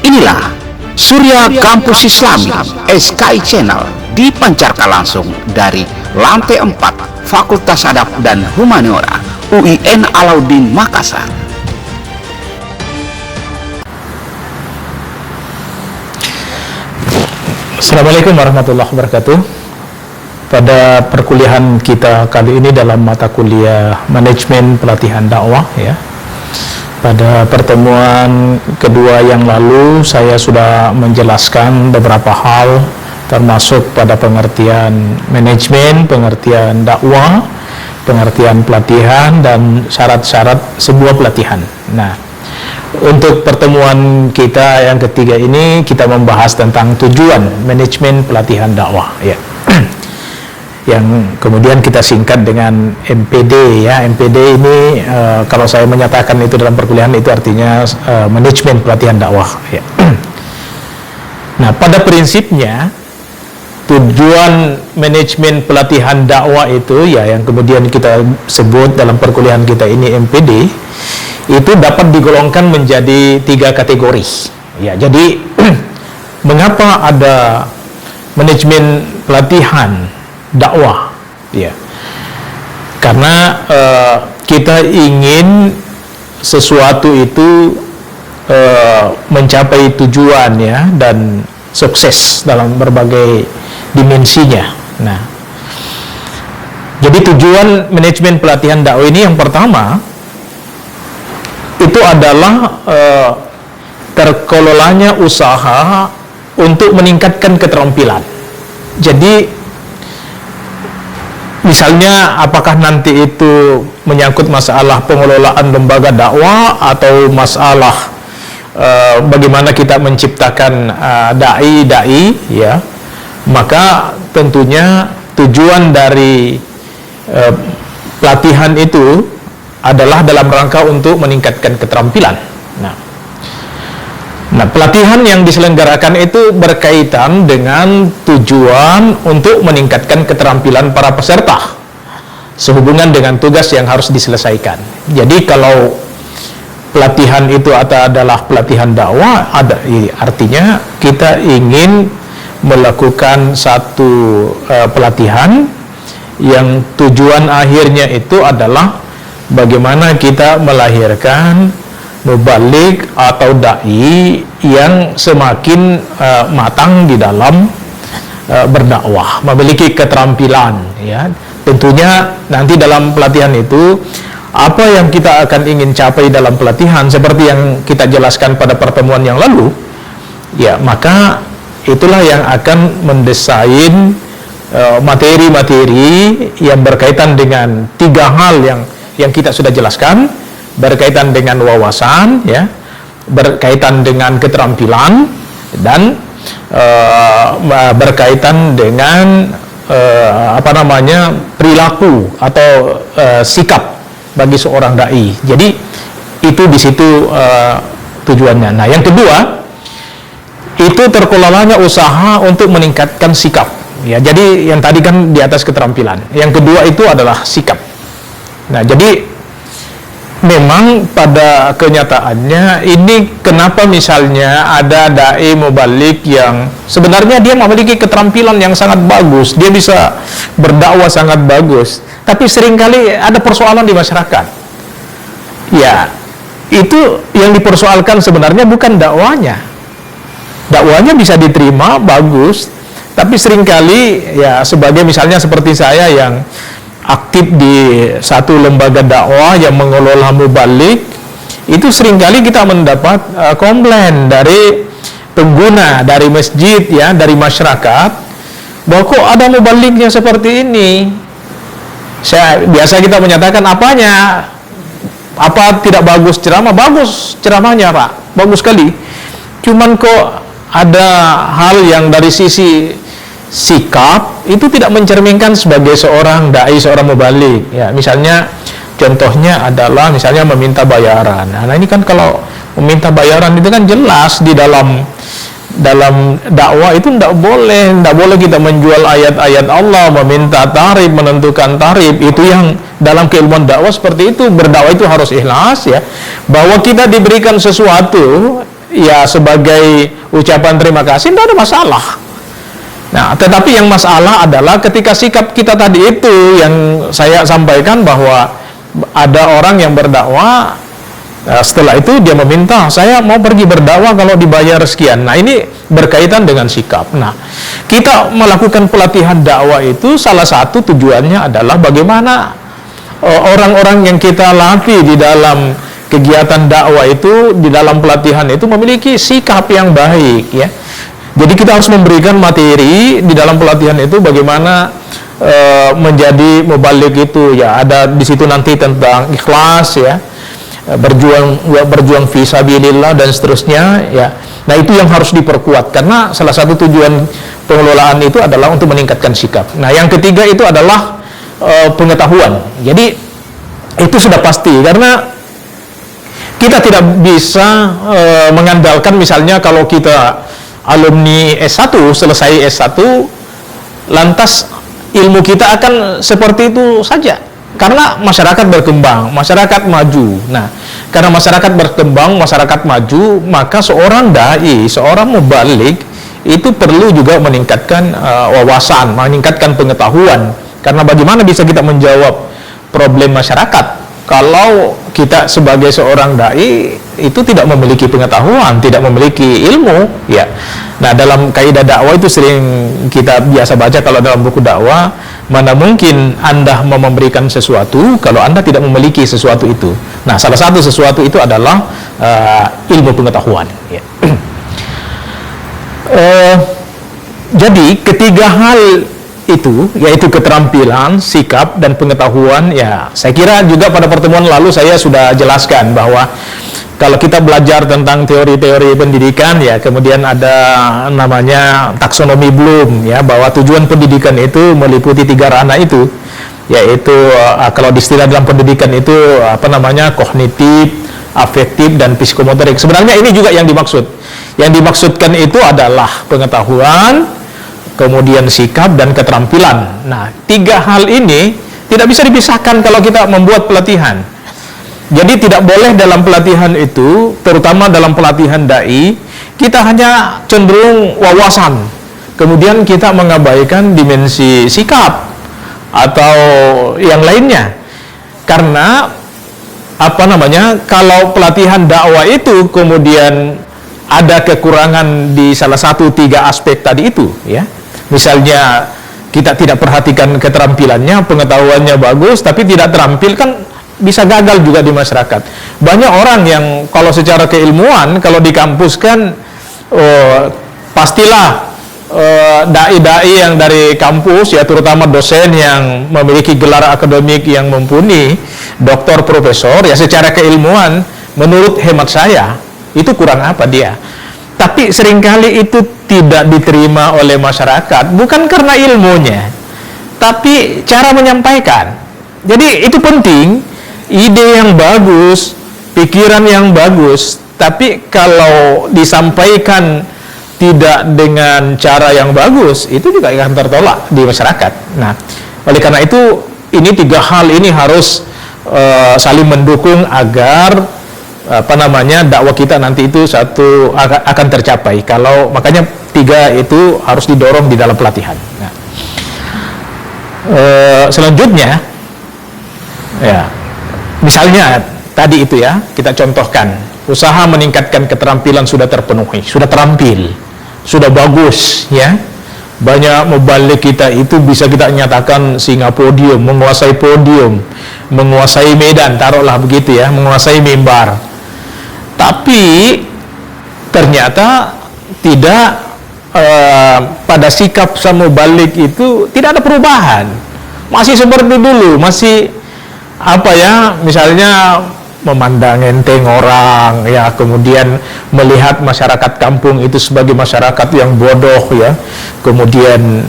Inilah Surya Kampus Islami SKI Channel, dipancarkan langsung dari lantai 4 Fakultas Adab dan Humaniora UIN Alauddin Makassar. Assalamualaikum warahmatullahi wabarakatuh. Pada perkuliahan kita kali ini dalam mata kuliah Manajemen Pelatihan Dakwah, ya. Pada pertemuan kedua yang lalu saya sudah menjelaskan beberapa hal, termasuk pada pengertian manajemen, pengertian dakwah, pengertian pelatihan, dan syarat-syarat sebuah pelatihan. Nah, untuk pertemuan kita yang ketiga ini kita membahas tentang tujuan manajemen pelatihan dakwah, ya. Yang kemudian kita singkat dengan MPD, ya. MPD ini kalau saya menyatakan itu dalam perkuliahan itu artinya manajemen pelatihan dakwah, ya. Nah, pada prinsipnya tujuan manajemen pelatihan dakwah itu, ya, yang kemudian kita sebut dalam perkuliahan kita ini MPD, itu dapat digolongkan menjadi 3 kategori, ya. Jadi mengapa ada manajemen pelatihan dakwah, ya, karena kita ingin sesuatu itu mencapai tujuan, ya, dan sukses dalam berbagai dimensinya. Nah, jadi tujuan manajemen pelatihan dakwah ini yang pertama itu adalah terkelolanya usaha untuk meningkatkan keterampilan. Jadi misalnya apakah nanti itu menyangkut masalah pengelolaan lembaga dakwah atau masalah bagaimana kita menciptakan dai-dai, ya, maka tentunya tujuan dari pelatihan itu adalah dalam rangka untuk meningkatkan keterampilan. Nah, pelatihan yang diselenggarakan itu berkaitan dengan tujuan untuk meningkatkan keterampilan para peserta sehubungan dengan tugas yang harus diselesaikan. Jadi kalau pelatihan itu adalah pelatihan dakwah, artinya kita ingin melakukan satu pelatihan yang tujuan akhirnya itu adalah bagaimana kita melahirkan mubalik atau dai yang semakin matang di dalam berdakwah, memiliki keterampilan, ya. Tentunya nanti dalam pelatihan itu apa yang kita akan ingin capai dalam pelatihan seperti yang kita jelaskan pada pertemuan yang lalu, ya, maka itulah yang akan mendesain materi-materi yang berkaitan dengan 3 hal yang kita sudah jelaskan, berkaitan dengan wawasan, ya, berkaitan dengan keterampilan, dan berkaitan dengan perilaku atau sikap bagi seorang dai. Jadi itu di situ tujuannya. Nah, yang kedua itu terkelolanya usaha untuk meningkatkan sikap, ya. Jadi yang tadi kan di atas keterampilan, yang kedua itu adalah sikap. Nah, jadi memang pada kenyataannya ini kenapa misalnya ada dai mubalik yang sebenarnya dia memiliki keterampilan yang sangat bagus, dia bisa berdakwah sangat bagus, tapi seringkali ada persoalan di masyarakat. Ya, itu yang dipersoalkan sebenarnya bukan dakwanya. Dakwanya bisa diterima bagus, tapi seringkali, ya, sebagai misalnya seperti saya yang aktif di satu lembaga dakwah yang mengelola mubalik, itu seringkali kita mendapat komplain dari pengguna, dari masjid, ya, dari masyarakat, bahwa kok ada mubaliknya seperti ini. Biasa kita menyatakan apanya, apa tidak bagus ceramah? Bagus ceramahnya, Pak, bagus sekali. Cuman kok ada hal yang dari sisi sikap itu tidak mencerminkan sebagai seorang dai, seorang mubalik, ya. Misalnya contohnya adalah misalnya meminta bayaran. Nah, ini kan kalau meminta bayaran itu kan jelas di dalam dakwah itu tidak boleh kita menjual ayat-ayat Allah, meminta tarif, menentukan tarif. Itu yang dalam keilmuan dakwah seperti itu. Berdakwah itu harus ikhlas, ya, bahwa kita diberikan sesuatu ya sebagai ucapan terima kasih, tidak ada masalah. Nah, tetapi yang masalah adalah ketika sikap kita tadi itu yang saya sampaikan, bahwa ada orang yang berdakwah, setelah itu dia meminta, saya mau pergi berdakwah kalau dibayar sekian. Nah, ini berkaitan dengan sikap. Nah, kita melakukan pelatihan dakwah itu salah satu tujuannya adalah bagaimana orang-orang yang kita latih di dalam kegiatan dakwah itu, di dalam pelatihan itu memiliki sikap yang baik, ya. Jadi kita harus memberikan materi di dalam pelatihan itu bagaimana menjadi mubalik itu, ya. Ada di situ nanti tentang ikhlas, ya, berjuang fi sabilillah dan seterusnya, ya. Nah, itu yang harus diperkuat karena salah satu tujuan pengelolaan itu adalah untuk meningkatkan sikap. Nah, yang ketiga itu adalah pengetahuan. Jadi itu sudah pasti karena kita tidak bisa mengandalkan misalnya kalau kita alumni S1, selesai S1, lantas ilmu kita akan seperti itu saja. Karena masyarakat berkembang, masyarakat maju. Nah, karena masyarakat berkembang, masyarakat maju, maka seorang dai, seorang mubalik itu perlu juga meningkatkan wawasan, meningkatkan pengetahuan. Karena bagaimana bisa kita menjawab problem masyarakat kalau kita sebagai seorang dai itu tidak memiliki pengetahuan, tidak memiliki ilmu, ya. Nah, dalam kaidah dakwah itu sering kita biasa baca kalau dalam buku dakwah, mana mungkin Anda mau memberikan sesuatu kalau Anda tidak memiliki sesuatu itu. Nah, salah satu sesuatu itu adalah ilmu pengetahuan, ya. Jadi ketiga hal itu, yaitu keterampilan, sikap, dan pengetahuan, ya, saya kira juga pada pertemuan lalu saya sudah jelaskan bahwa kalau kita belajar tentang teori-teori pendidikan, ya, kemudian ada namanya taksonomi Bloom, ya, bahwa tujuan pendidikan itu meliputi 3 ranah itu, yaitu kalau istilah dalam pendidikan itu apa namanya, kognitif, afektif, dan psikomotorik. Sebenarnya ini juga yang dimaksud. Yang dimaksudkan itu adalah pengetahuan, kemudian sikap, dan keterampilan. Nah, 3 hal ini tidak bisa dipisahkan kalau kita membuat pelatihan. Jadi tidak boleh dalam pelatihan itu, terutama dalam pelatihan dai, kita hanya cenderung wawasan, kemudian kita mengabaikan dimensi sikap atau yang lainnya. Karena apa namanya, kalau pelatihan dakwah itu kemudian ada kekurangan di salah satu 3 aspek tadi itu, ya. Misalnya kita tidak perhatikan keterampilannya, pengetahuannya bagus tapi tidak terampil, kan bisa gagal juga di masyarakat. Banyak orang yang kalau secara keilmuan, kalau di kampus kan pastilah dai-dai yang dari kampus, ya, terutama dosen yang memiliki gelar akademik yang mumpuni, doktor, profesor, ya, secara keilmuan menurut hemat saya itu kurang apa dia. Tapi seringkali itu tidak diterima oleh masyarakat, bukan karena ilmunya, tapi cara menyampaikan. Jadi itu penting, ide yang bagus, pikiran yang bagus, tapi kalau disampaikan tidak dengan cara yang bagus, itu juga akan tertolak di masyarakat. Nah, oleh karena itu, ini 3 hal ini harus saling mendukung agar apa namanya, dakwah kita nanti itu satu akan tercapai. Kalau makanya 3 itu harus didorong di dalam pelatihan. Nah, selanjutnya, ya, misalnya tadi itu, ya, kita contohkan usaha meningkatkan keterampilan sudah terpenuhi, sudah terampil, sudah bagus, ya. Banyak mubalik kita itu bisa kita nyatakan singa podium, menguasai medan, taruhlah begitu, ya, menguasai mimbar. Tapi ternyata tidak pada sikap sama mubalik itu tidak ada perubahan, masih seperti dulu, masih apa, ya, misalnya memandang enteng orang, ya, kemudian melihat masyarakat kampung itu sebagai masyarakat yang bodoh, ya, kemudian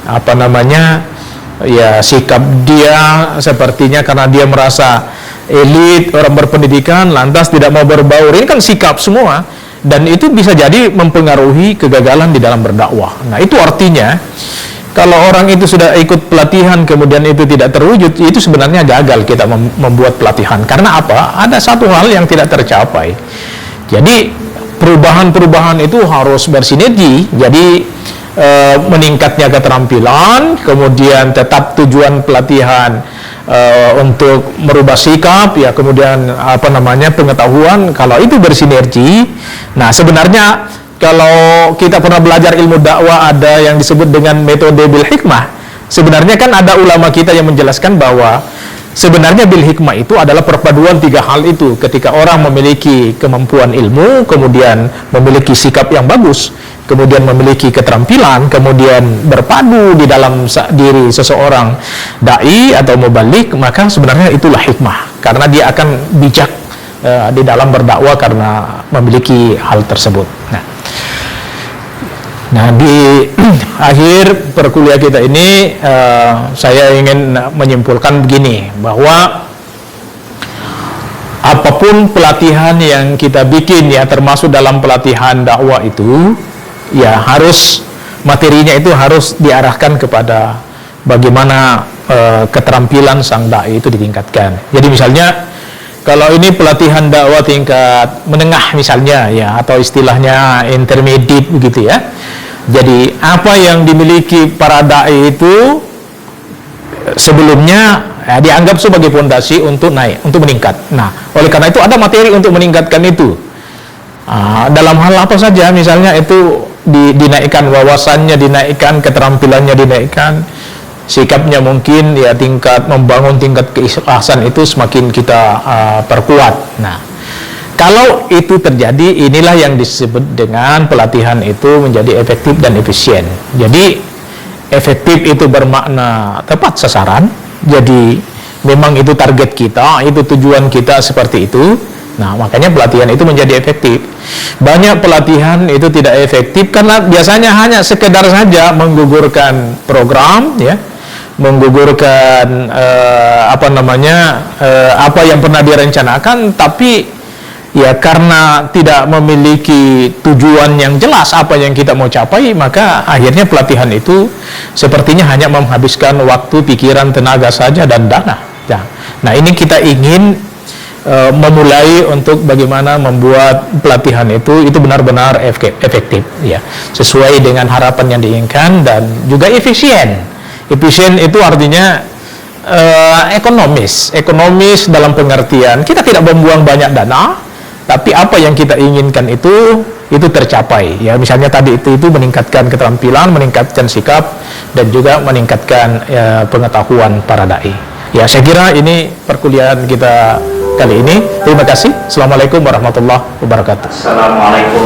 apa namanya, ya, sikap dia sepertinya karena dia merasa elit, orang berpendidikan, lantas tidak mau berbaur. Ini kan sikap semua, dan itu bisa jadi mempengaruhi kegagalan di dalam berdakwah. Nah, itu artinya kalau orang itu sudah ikut pelatihan kemudian itu tidak terwujud, itu sebenarnya gagal kita membuat pelatihan. Karena apa? Ada satu hal yang tidak tercapai. Jadi perubahan-perubahan itu harus bersinergi. Jadi meningkatnya keterampilan, kemudian tetap tujuan pelatihan untuk merubah sikap, ya, kemudian pengetahuan. Kalau itu bersinergi, nah sebenarnya kalau kita pernah belajar ilmu dakwah, ada yang disebut dengan metode bil hikmah. Sebenarnya kan ada ulama kita yang menjelaskan bahwa sebenarnya bil hikmah itu adalah perpaduan tiga hal itu. Ketika orang memiliki kemampuan ilmu, kemudian memiliki sikap yang bagus, kemudian memiliki keterampilan, kemudian berpadu di dalam diri seseorang dai atau mubalik, maka sebenarnya itulah hikmah, karena dia akan bijak di dalam berdakwah karena memiliki hal tersebut. Nah, di akhir perkuliahan kita ini saya ingin menyimpulkan begini, bahwa apapun pelatihan yang kita bikin, ya, termasuk dalam pelatihan dakwah itu, ya, harus materinya itu harus diarahkan kepada bagaimana keterampilan sang dai itu ditingkatkan. Jadi misalnya kalau ini pelatihan dakwah tingkat menengah misalnya, ya, atau istilahnya intermediate begitu, ya. Jadi apa yang dimiliki para dai itu sebelumnya, ya, dianggap sebagai fondasi untuk naik, untuk meningkat. Nah, oleh karena itu ada materi untuk meningkatkan itu. Dalam hal apa saja, misalnya itu dinaikkan wawasannya, dinaikkan keterampilannya, dinaikkan sikapnya, mungkin, ya, tingkat membangun tingkat keikhlasan itu semakin kita perkuat. Nah, kalau itu terjadi, inilah yang disebut dengan pelatihan itu menjadi efektif dan efisien. Jadi efektif itu bermakna tepat sasaran. Jadi memang itu target kita, itu tujuan kita seperti itu. Nah, makanya pelatihan itu menjadi efektif. Banyak pelatihan itu tidak efektif karena biasanya hanya sekedar saja menggugurkan program, ya, menggugurkan apa yang pernah direncanakan, tapi, ya, karena tidak memiliki tujuan yang jelas apa yang kita mau capai, maka akhirnya pelatihan itu sepertinya hanya menghabiskan waktu, pikiran, tenaga saja, dan dana. Nah, ini kita ingin memulai untuk bagaimana membuat pelatihan itu benar-benar efektif, ya, sesuai dengan harapan yang diinginkan dan juga efisien. Efisien itu artinya ekonomis dalam pengertian kita tidak membuang banyak dana, tapi apa yang kita inginkan itu tercapai, ya. Misalnya tadi itu meningkatkan keterampilan, meningkatkan sikap, dan juga meningkatkan, ya, pengetahuan para dai. Ya, saya kira ini perkuliahan kita kali ini. Terima kasih. Assalamualaikum warahmatullahi wabarakatuh. Assalamualaikum.